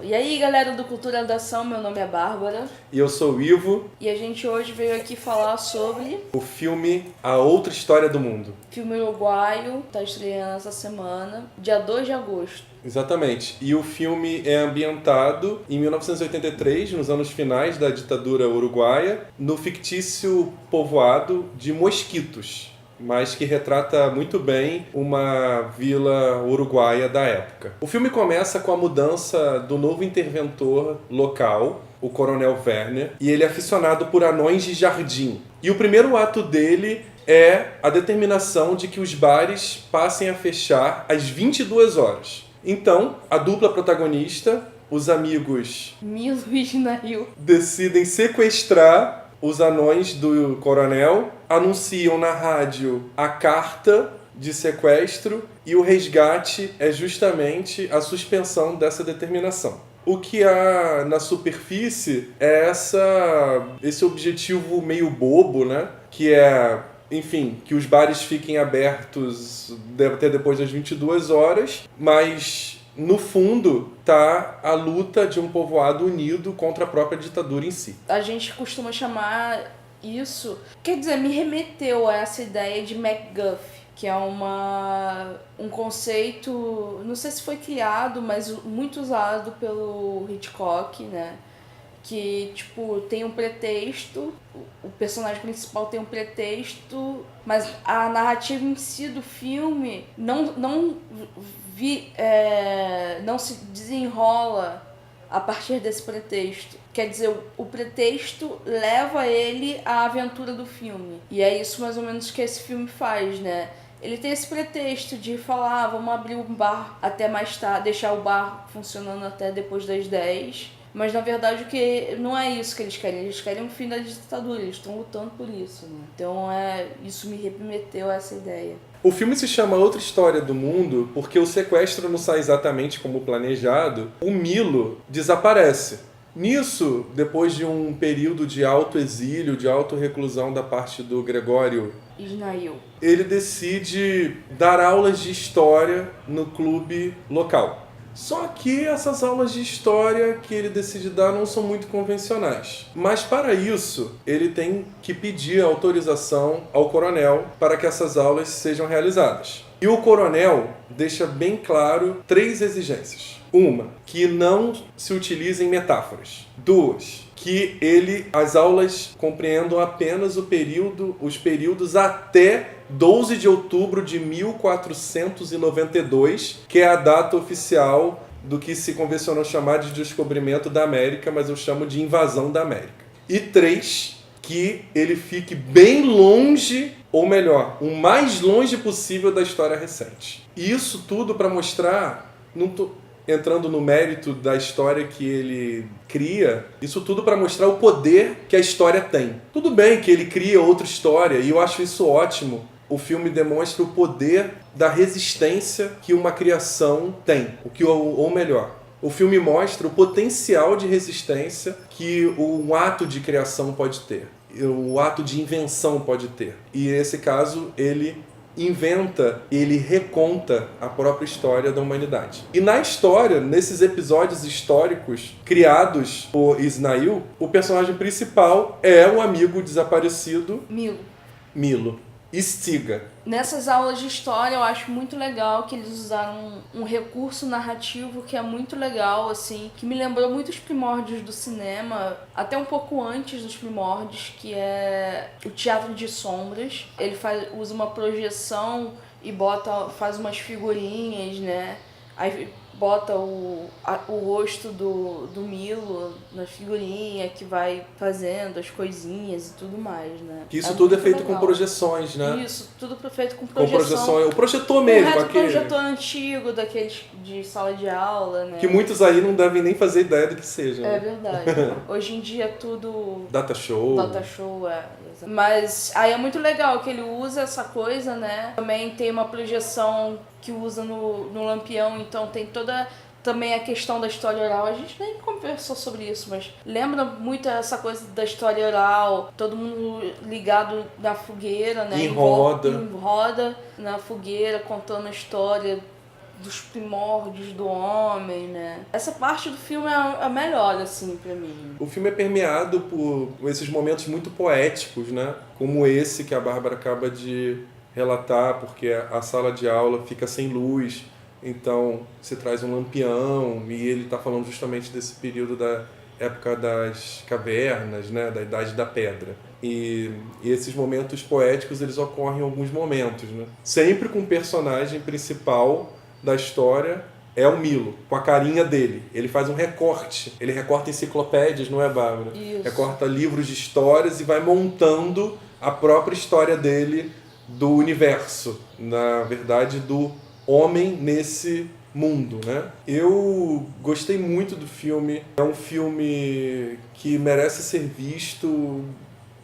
E aí, galera do Cultura da Ação, meu nome é Bárbara. E eu sou o Ivo. E a gente hoje veio aqui falar sobre o filme A Outra História do Mundo. filme uruguaio, tá estreando essa semana, dia 2 de agosto. Exatamente. E o filme é ambientado em 1983, nos anos finais da ditadura uruguaia, no fictício povoado de Mosquitos, mas que retrata muito bem uma vila uruguaia da época. O filme começa com a mudança do novo interventor local, o Coronel Werner, e ele é aficionado por anões de jardim. E o primeiro ato dele é a determinação de que os bares passem a fechar às 22 horas. Então, a dupla protagonista, os amigos Milo e Ginail decidem sequestrar os anões do coronel, anunciam na rádio a carta de sequestro e o resgate é justamente a suspensão dessa determinação. O que há na superfície é esse objetivo meio bobo, né? Que é, enfim, que os bares fiquem abertos até depois das 22 horas, mas no fundo tá a luta de um povoado unido contra a própria ditadura em si. A gente costuma chamar isso, quer dizer, me remeteu a essa ideia de MacGuffin, que é um conceito, não sei se foi criado, mas muito usado pelo Hitchcock, né? Que, tipo, tem um pretexto, o personagem principal tem um pretexto, mas a narrativa em si do filme não se desenrola a partir desse pretexto. Quer dizer, o pretexto leva ele à aventura do filme. E é isso mais ou menos que esse filme faz, né? Ele tem esse pretexto de falar, vamos abrir um bar até mais tarde, deixar o bar funcionando até depois das 10. Mas na verdade o que não é isso que eles querem o fim da ditadura, eles estão lutando por isso, né? Então isso me remeteu a essa ideia. O filme se chama Outra História do Mundo porque o sequestro não sai exatamente como planejado. O Milo desaparece. Nisso, depois de um período de autoexílio, de autorreclusão da parte do Gregório Isnail, ele decide dar aulas de história no clube local. Só que essas aulas de história que ele decide dar não são muito convencionais. Mas para isso, ele tem que pedir autorização ao coronel para que essas aulas sejam realizadas. E o coronel deixa bem claro 3 exigências. Uma, que não se utilizem metáforas. 2, que as aulas compreendam apenas os períodos até 12 de outubro de 1492, que é a data oficial do que se convencionou chamar de descobrimento da América, mas eu chamo de invasão da América. E 3, que ele fique bem longe, ou melhor, o mais longe possível da história recente. E isso tudo para mostrar, não tô entrando no mérito da história que ele cria, isso tudo para mostrar o poder que a história tem. Tudo bem que ele cria outra história, e eu acho isso ótimo. O filme demonstra o poder da resistência que uma criação tem, ou melhor, o filme mostra o potencial de resistência que um ato de criação pode ter, o ato de invenção pode ter. E nesse caso, ele reconta a própria história da humanidade. E na história, nesses episódios históricos criados por Isnail, o personagem principal é o amigo desaparecido Milo. Estiga. Nessas aulas de história eu acho muito legal que eles usaram um recurso narrativo que é muito legal, assim, que me lembrou muito os primórdios do cinema, até um pouco antes dos primórdios, que é o teatro de sombras. Ele usa uma projeção e faz umas figurinhas, né? Aí bota o rosto do Milo na figurinha que vai fazendo as coisinhas e tudo mais, né? Isso tudo é feito legal. Com projeções, né? Isso, tudo feito com projeção. O projetor mesmo. Um projetor antigo, daqueles de sala de aula, né? Que muitos aí não devem nem fazer ideia do que seja. É né? verdade. Hoje em dia é tudo... Data show, Mas aí é muito legal que ele usa essa coisa, né? Também tem uma projeção que usa no lampião, então tem toda também a questão da história oral. A gente nem conversou sobre isso, mas lembra muito essa coisa da história oral, todo mundo ligado na fogueira, né? Em roda na fogueira, contando a história dos primórdios do homem, né? Essa parte do filme é a melhor, assim, pra mim. O filme é permeado por esses momentos muito poéticos, né? Como esse que a Bárbara acaba de relatar, porque a sala de aula fica sem luz, então se traz um lampião, e ele está falando justamente desse período da época das cavernas, né? Da Idade da Pedra. E esses momentos poéticos, eles ocorrem em alguns momentos, né? Sempre com o personagem principal da história é o Milo, com a carinha dele. Ele faz um recorte. Ele recorta enciclopédias, não é, Bárbara? Isso. Recorta livros de histórias e vai montando a própria história dele do universo. Na verdade, do homem nesse mundo, né? Eu gostei muito do filme. É um filme que merece ser visto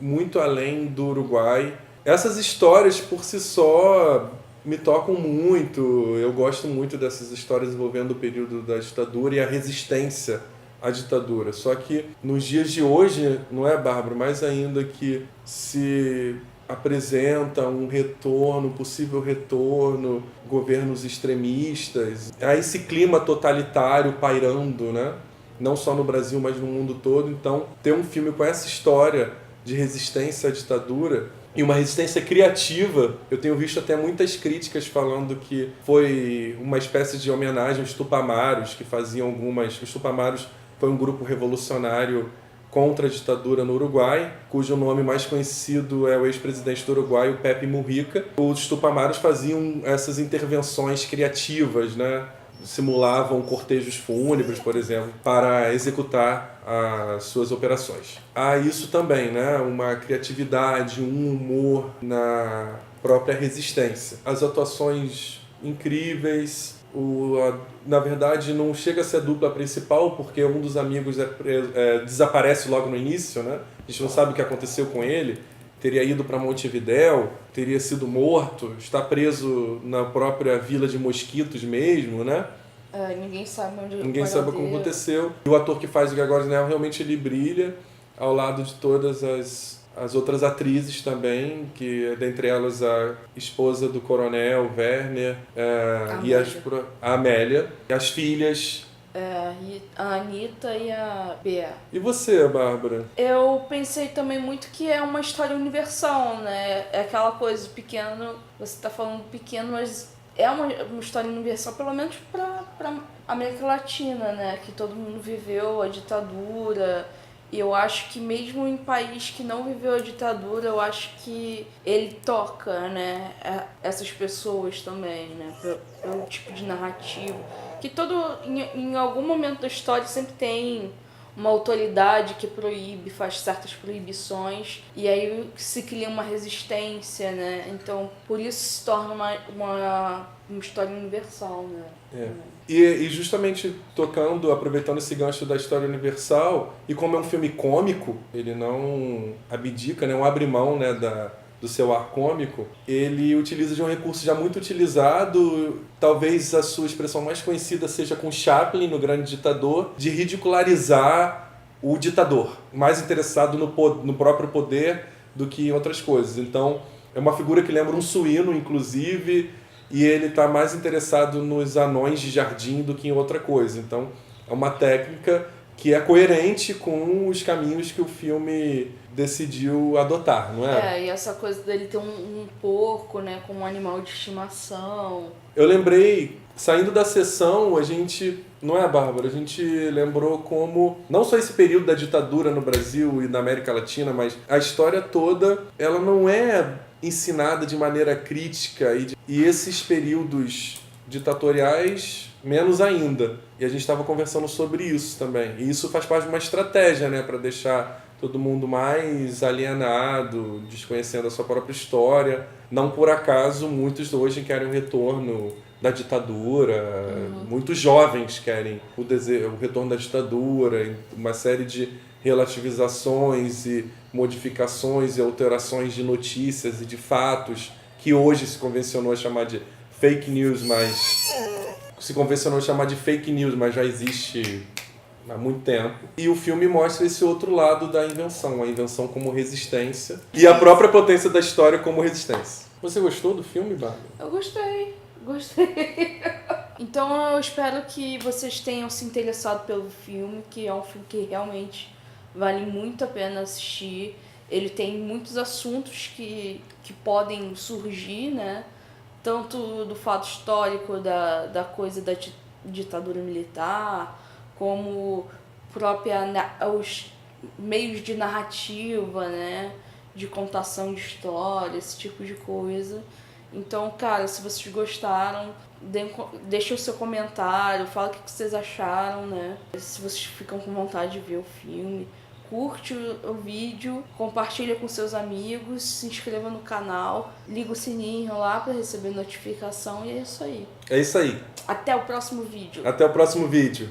muito além do Uruguai. Essas histórias, por si só, me tocam muito. Eu gosto muito dessas histórias envolvendo o período da ditadura e a resistência à ditadura. Só que nos dias de hoje, não é, Bárbara? Mais ainda que se apresenta um retorno, possível retorno, governos extremistas, há esse clima totalitário pairando, né? Não só no Brasil, mas no mundo todo. Então, ter um filme com essa história de resistência à ditadura e uma resistência criativa. Eu tenho visto até muitas críticas falando que foi uma espécie de homenagem aos Tupamaros, que faziam algumas... Os Tupamaros foi um grupo revolucionário contra a ditadura no Uruguai, cujo nome mais conhecido é o ex-presidente do Uruguai, o Pepe Mujica. Os Tupamaros faziam essas intervenções criativas, né? Simulavam cortejos fúnebres, por exemplo, para executar as suas operações. Há isso também, né? Uma criatividade, um humor na própria resistência. As atuações incríveis. Na verdade, não chega a ser a dupla principal, porque um dos amigos desaparece logo no início, né? A gente não sabe o que aconteceu com ele. Teria ido para Montevidéu, teria sido morto, está preso na própria Vila de Mosquitos mesmo, né? Ninguém sabe onde Ninguém sabe como aconteceu. E o ator que faz o Gregório Snell, realmente ele brilha ao lado de todas as outras atrizes também, que dentre elas a esposa do coronel Werner, a Amélia, e as filhas... a Anitta e a Bea. E você, Bárbara? Eu pensei também muito que é uma história universal, né? É aquela coisa pequena, você tá falando pequeno, mas é uma história universal, pelo menos pra América Latina, né? Que todo mundo viveu a ditadura. E eu acho que mesmo em país que não viveu a ditadura, eu acho que ele toca, né? Essas pessoas também, né? Pelo tipo de narrativa. Que em algum momento da história sempre tem uma autoridade que proíbe, faz certas proibições, e aí se cria uma resistência, né? Então, por isso se torna uma história universal, né? E justamente aproveitando esse gancho da história universal, e como é um filme cômico, ele não abdica, né? Não abre mão, né, do seu ar cômico, ele utiliza de um recurso já muito utilizado, talvez a sua expressão mais conhecida seja com Chaplin, no Grande Ditador, de ridicularizar o ditador, mais interessado no próprio poder do que em outras coisas. Então, é uma figura que lembra um suíno, inclusive, e ele está mais interessado nos anões de jardim do que em outra coisa. Então, é uma técnica que é coerente com os caminhos que o filme decidiu adotar, não é? E essa coisa dele ter um porco, né, como um animal de estimação. Eu lembrei, saindo da sessão, a gente, não é, Bárbara? A gente lembrou como, não só esse período da ditadura no Brasil e na América Latina, mas a história toda, ela não é ensinada de maneira crítica e esses períodos ditatoriais menos ainda. E a gente estava conversando sobre isso também. E isso faz parte de uma estratégia, né, para deixar todo mundo mais alienado, desconhecendo a sua própria história. Não por acaso, muitos hoje querem o retorno da ditadura, muitos jovens querem o retorno da ditadura, uma série de relativizações e modificações e alterações de notícias e de fatos que hoje se convencionou a chamar de fake news, mas já existe há muito tempo. E o filme mostra esse outro lado da invenção, a invenção como resistência e a própria potência da história como resistência. Você gostou do filme, Bárbara? Eu gostei. Então eu espero que vocês tenham se interessado pelo filme, que é um filme que realmente vale muito a pena assistir. Ele tem muitos assuntos que podem surgir, né? Tanto do fato histórico da coisa da ditadura militar, como os meios de narrativa, né? De contação de história, esse tipo de coisa. Então, cara, se vocês gostaram, deixem o seu comentário, fala o que vocês acharam, né? Se vocês ficam com vontade de ver o filme, curte o vídeo, compartilha com seus amigos, se inscreva no canal, liga o sininho lá para receber notificação e é isso aí. É isso aí. Até o próximo vídeo. Até o próximo vídeo.